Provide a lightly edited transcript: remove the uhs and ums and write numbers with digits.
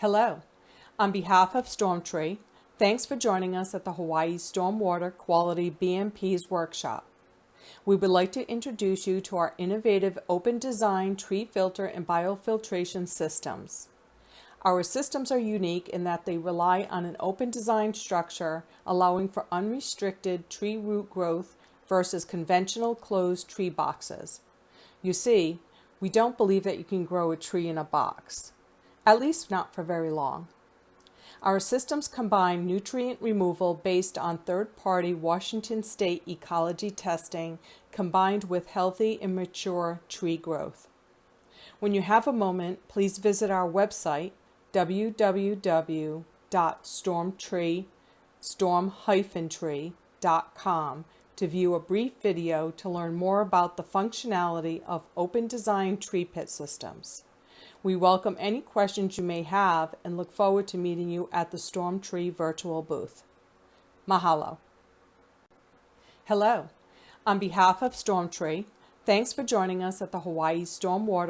Hello. On behalf of StormTree, thanks for joining us at the Hawaii Stormwater Quality BMPs workshop. We would like to introduce you to our innovative open design tree filter and biofiltration systems. Our systems are unique in that they rely on an open design structure allowing for unrestricted tree root growth versus conventional closed tree boxes. You see, we don't believe that you can grow a tree in a box, at least not for very long. Our systems combine nutrient removal based on third-party Washington State ecology testing combined with healthy and mature tree growth. When you have a moment, please visit our website www.storm-tree.com to view a brief video to learn more about the functionality of open design tree pit systems. We welcome any questions you may have and look forward to meeting you at the StormTree virtual booth. Mahalo. Hello. On behalf of StormTree, thanks for joining us at the Hawaii Stormwater